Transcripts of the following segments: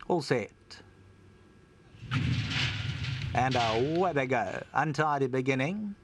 All set. And away they go. Untidy beginning.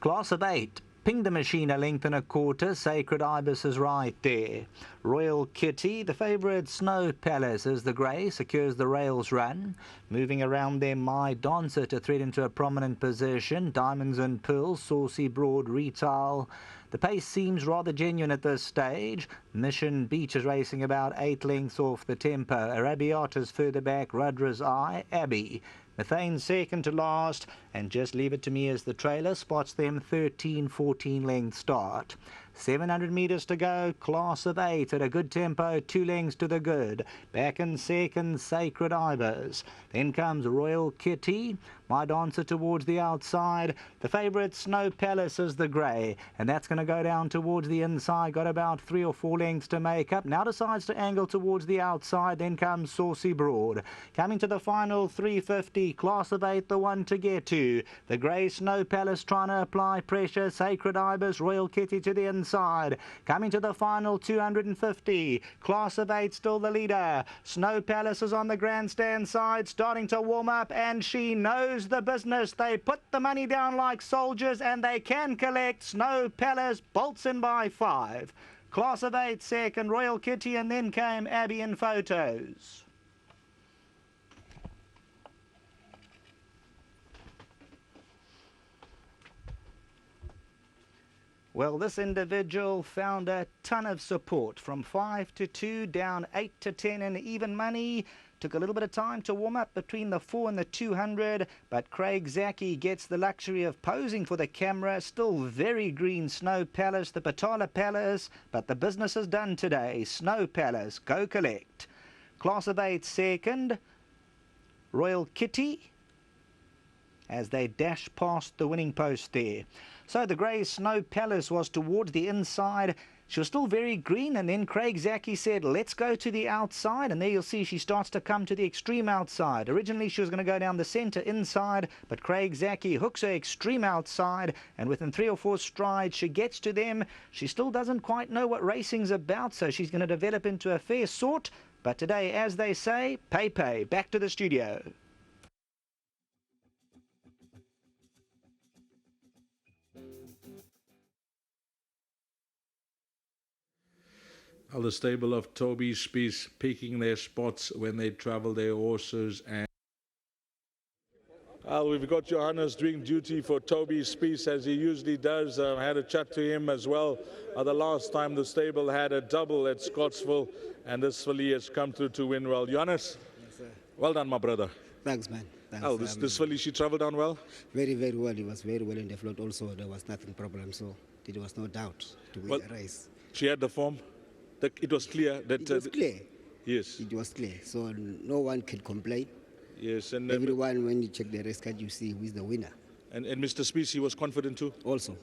Class of 8. Pinged the machine a length and a quarter. Sacred Ibis is right there. Royal Kitty, the favourite Snow Palace as the grey secures the rails run. Moving around there, My Dancer to thread into a prominent position. Diamonds and Pearls, Saucy Broad, Retail. The pace seems rather genuine at this stage. Mission Beach is racing about 8 lengths off the tempo. Arabiata's further back, Rudra's Eye, Abbey. Methane second to last, and Just Leave It To Me as the trailer spots them 13-14 length start. 700 metres to go, class of 8 at a good tempo, 2 lengths to the good. Back in second, Sacred Ibis. Then comes Royal Kitty. My Dancer towards the outside. The favourite Snow Palace is the grey, and that's going to go down towards the inside. Got about 3 or 4 lengths to make up. Now decides to angle towards the outside. Then comes Saucy Broad. Coming to the final 350, class of 8, the one to get to. The grey Snow Palace trying to apply pressure. Sacred Ibis, Royal Kitty to the inside. Coming to the final 250, class of 8 still the leader. Snow Palace is on the grandstand side, starting to warm up, and she knows the business. They put the money down like soldiers, and they can collect. Snow Palace bolts in by 5. Class of 8 second, Royal Kitty, and then came Abbey in photos. Well, this individual found a ton of support from 5 to 2, down 8 to 10 in even money. Took a little bit of time to warm up between the 4 and the 200, but Craig Zaki gets the luxury of posing for the camera. Still very green, Snow Palace, the Patala Palace, but the business is done today. Snow Palace, go collect. Class of 8 second, Royal Kitty, as they dash past the winning post there. So the grey Snow Palace was towards the inside. She was still very green, and then Craig Zaki said, let's go to the outside, and there you'll see she starts to come to the extreme outside. Originally she was going to go down the centre inside, but Craig Zaki hooks her extreme outside, and within 3 or 4 strides she gets to them. She still doesn't quite know what racing's about, so she's going to develop into a fair sort. But today, as they say, pay. Back to the studio. The stable of Toby Spies picking their spots when they travel their horses. And we've got Johannes doing duty for Toby Spies as he usually does. I had a chat to him as well. The last time the stable had a double at Scottsville, and this filly has come through to win well. Johannes, yes, sir. Well done, my brother. Thanks, man. Thanks. This filly, she travelled down well? Very, very well. It was very well in the float also. There was nothing problem, so there was no doubt to win the race. She had the form. It was clear that... It was clear. Yes. It was clear. So no one can complain. Yes. And everyone, when you check the race card, you see who is the winner. And Mr. Spies, he was confident too? Also.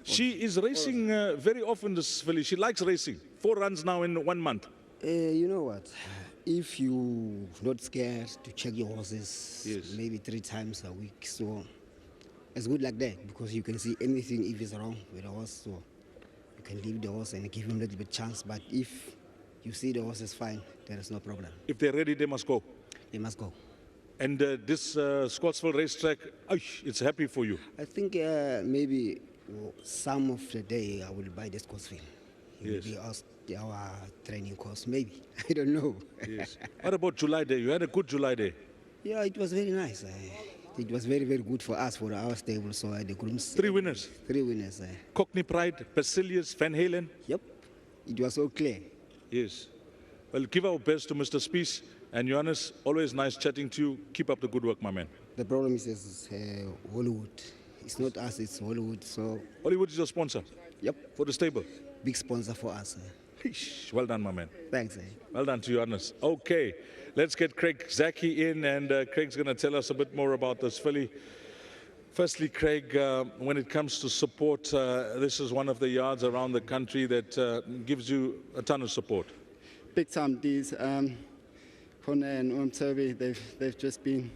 She is racing very often, this filly. She likes racing. 4 runs now in 1 month. You know what? If you're not scared to check your horses, yes, maybe 3 times a week, so it's good like that, because you can see anything if it's wrong with the horse. So you can leave the horse and give him a little bit chance, but if you see the horse is fine, there is no problem. If they're ready, they must go. They must go. And this Scottsville racetrack, it's happy for you. I think maybe some of the day I will buy the Scottsville. Yes. Maybe our training course, maybe. I don't know. Yes. What about July Day? You had a good July Day. Yeah, it was very nice. It was very, very good for us, for our stable. So the grooms. 3 winners. 3 winners. Cockney Pride, Basilius, Van Halen. Yep. It was so clear. Yes. Well, give our best to Mr. Spies. And Johannes, always nice chatting to you. Keep up the good work, my man. The problem is Hollywood. It's not us, it's Hollywood. So Hollywood is your sponsor? Yep. For the stable? Big sponsor for us. Well done, my man. Thanks. Well done to you, Johannes. Okay, let's get Craig Zaki in, and Craig's going to tell us a bit more about this filly. Firstly, Craig, when it comes to support, this is one of the yards around the country that gives you a ton of support. Big time, these Connor and Toby, they've just been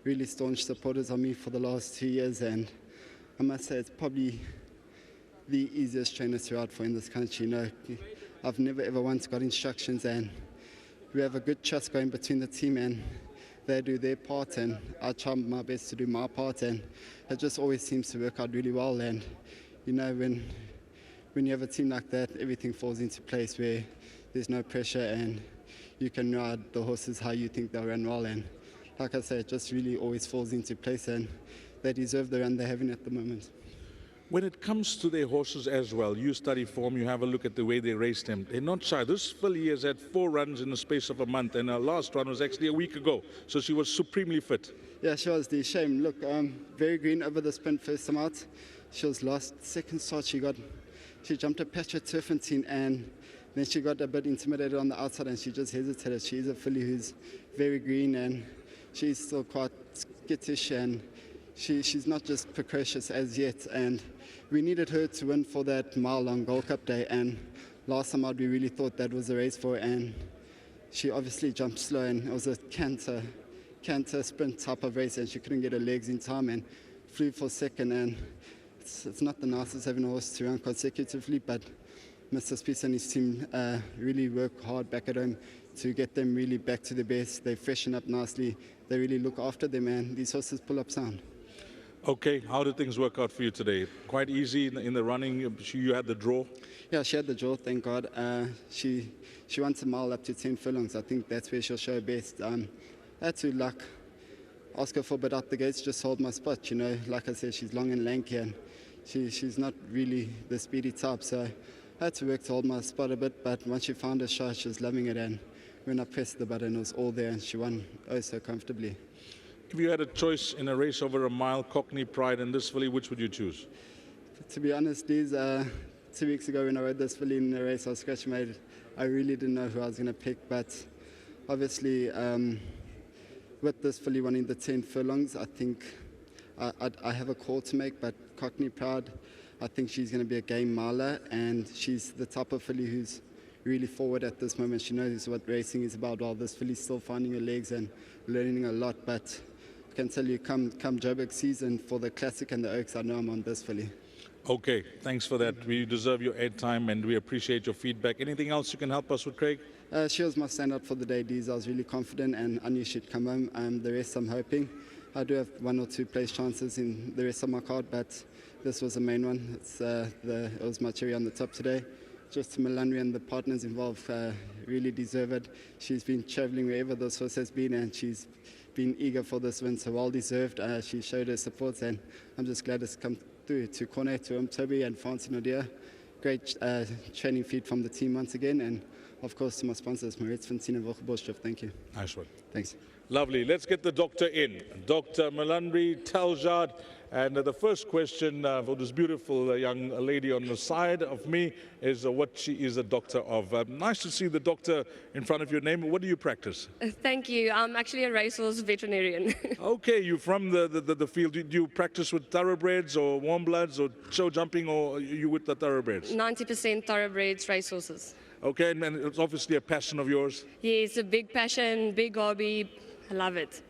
really staunch supporters of me for the last 2 years, and I must say it's probably the easiest trainers to ride for in this country. You know, I've never ever once got instructions, and we have a good trust going between the team, and they do their part and I try my best to do my part, and it just always seems to work out really well. And you know, when you have a team like that, everything falls into place where there's no pressure and you can ride the horses how you think they'll run well. And like I say, it just really always falls into place, and they deserve the run they're having at the moment. When it comes to their horses as well, you study form, you have a look at the way they race them. They're not shy. This filly has had 4 runs in the space of a month, and her last run was actually a week ago. So she was supremely fit. Yeah, she was. The shame. Look, very green over the sprint first time out. She was lost. Second start, she jumped a patch at Turfentine, and then she got a bit intimidated on the outside, and she just hesitated. She's a filly who's very green, and she's still quite skittish, and she's not just precocious as yet. And we needed her to win for that mile on Gold Cup Day, and last time out we really thought that was the race for her, and she obviously jumped slow, and it was a canter sprint type of race, and she couldn't get her legs in time and flew for second. And it's not the nicest having a horse to run consecutively, but Mr. Spies and his team really work hard back at home to get them really back to the best. They freshen up nicely, they really look after them, and these horses pull up sound. Okay, how did things work out for you today? Quite easy in the running. You had the draw. Yeah, she had the draw, thank God. She wants a mile up to 10 furlongs. I think that's where she'll show her best. I had to ask her for a bit out the gates, just hold my spot. You know, like I said, she's long and lanky, and she's not really the speedy type. So I had to work to hold my spot a bit. But once she found her shot, she was loving it. And when I pressed the button, it was all there, and she won oh so comfortably. If you had a choice in a race over a mile, Cockney Pride and this filly, which would you choose? To be honest, 2 weeks ago when I rode this filly in the race, I was scratching my head. I really didn't know who I was going to pick, but obviously with this filly winning the 10 furlongs, I think I have a call to make, but Cockney Pride, I think she's going to be a game miler, and she's the type of filly who's really forward at this moment. She knows what racing is about, while this filly's still finding her legs and learning a lot. But I can tell you, come Joburg season for the Classic and the Oaks, I know I'm on this filly. Okay, thanks for that. We deserve your airtime and we appreciate your feedback. Anything else you can help us with, Craig? She was my standout for the day, Deez. I was really confident, and I knew she'd come home. The rest I'm hoping. I do have 1 or 2 place chances in the rest of my card, but this was the main one. It was my cherry on the top today. Just to Melandri and the partners involved, really deserve it. She's been travelling wherever this horse has been, and she's been eager for this win, so well deserved. She showed her support, and I'm just glad it's come through to Cornet, to Toby and Fancy Nadia. Great training feed from the team once again, and of course to my sponsors, Maritz Fontaine and Wocheborsthoff. Thank you. Nice one. Thanks. Lovely. Let's get the doctor in. Dr. Melandri Taljard. And the first question for this beautiful young lady on the side of me is what she is a doctor of. Nice to see the doctor in front of your name. What do you practice? Thank you. I'm actually a racehorse veterinarian. Okay, you're from the field. Do you practice with thoroughbreds or warm bloods or show jumping, or are you with the thoroughbreds? 90% thoroughbreds, racehorses. Okay, and it's obviously a passion of yours. Yeah, it's a big passion, big hobby. I love it.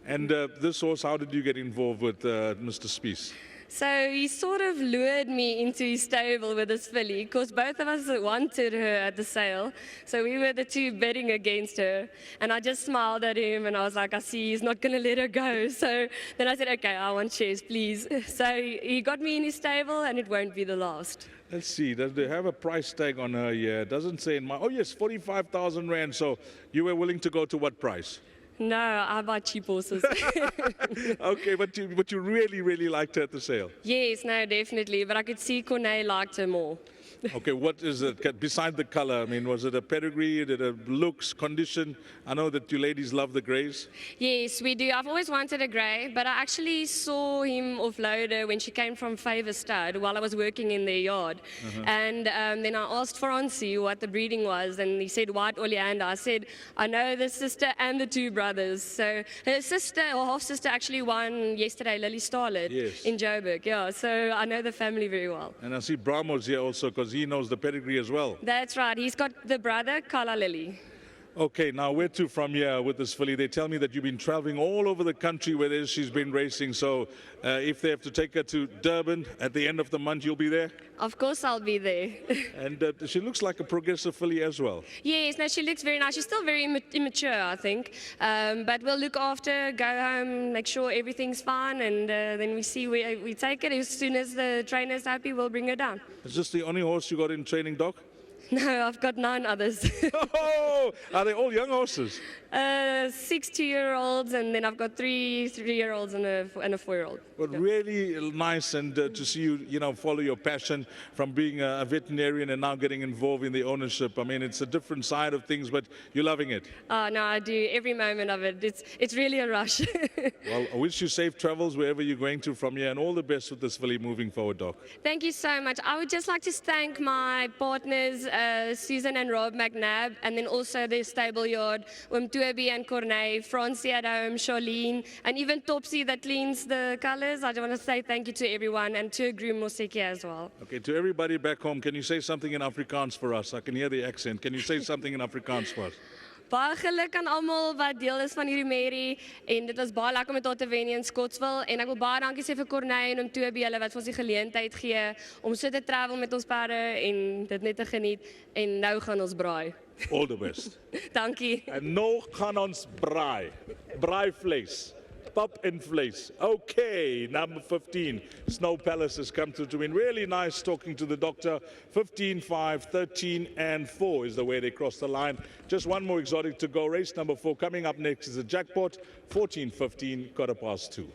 And this horse, how did you get involved with Mr. Spies? So he sort of lured me into his stable with this filly, because both of us wanted her at the sale. So we were the two betting against her. And I just smiled at him and I was like, I see he's not going to let her go. So then I said, okay, I want shares, please. So he got me in his stable, and it won't be the last. Let's see, does they have a price tag on her here? It doesn't say in my, oh yes, 45,000 Rand. So you were willing to go to what price? No, I buy cheap horses. Okay, but you really, really liked her at the sale? Yes, no, definitely. But I could see Cornet liked her more. Okay, what is it, beside the color? I mean, was it a pedigree, did it looks, condition? I know that you ladies love the greys. Yes, we do. I've always wanted a grey, but I actually saw him offload her when she came from Favour Stud while I was working in their yard. And then I asked Francie what the breeding was, and he said White Oleander. I said, I know the sister and the 2 brothers. So her sister or half-sister actually won yesterday, Lily Starlet, in Joburg. Yeah, so I know the family very well. And I see Bramo's here also, because he knows the pedigree as well. That's right. He's got the brother, Kala Lily. Okay, now where to from here with this filly? They tell me that you've been traveling all over the country where she's been racing. So if they have to take her to Durban at the end of the month, you'll be there? Of course, I'll be there. And she looks like a progressive filly as well. Yes, no, she looks very nice. She's still very immature, I think. But we'll look after, go home, make sure everything's fine, and then we see where we take it. As soon as the trainer's happy, we'll bring her down. Is this the only horse you got in training, Doc? No, I've got 9 others. Oh, are they all young horses? 6 2-year-olds, and then I've got 3 3-year-olds and a 4-year-old. But really nice and to see you, follow your passion from being a veterinarian and now getting involved in the ownership. I mean, it's a different side of things, but you're loving it. No, I do every moment of it. It's really a rush. Well, I wish you safe travels wherever you're going to from here, and all the best with this filly moving forward, Doc. Thank you so much. I would just like to thank my partners, Susan and Rob McNabb, and then also the stable yard, Toby and Corneille, Francie at home, Charlene, and even Topsy that cleans the colors. I want to say thank you to everyone, and to Groom Moseki as well. Okay, to everybody back home, can you say something in Afrikaans for us? I can hear the accent. Can you say something in Afrikaans for us? Baie geluk aan almal wat deel is van hierdie merrie, en dit was baie lekker om met haar te wen in Scottsville, en ek wil baie dankie sê vir Corneille en Toby, hulle wat vir ons die geleentheid gee om so te travel met ons perde en dit net te geniet, en nou gaan ons braai. All the best. Dankie. En nou gaan ons braai. Braaivlees. Pap and vlees. Okay, number 15. Snow Palace has come to win. Really nice talking to the doctor. 15, 5, 13, and 4 is the way they cross the line. Just one more exotic to go. Race number 4 coming up next is a jackpot. 14, 15, 2:15.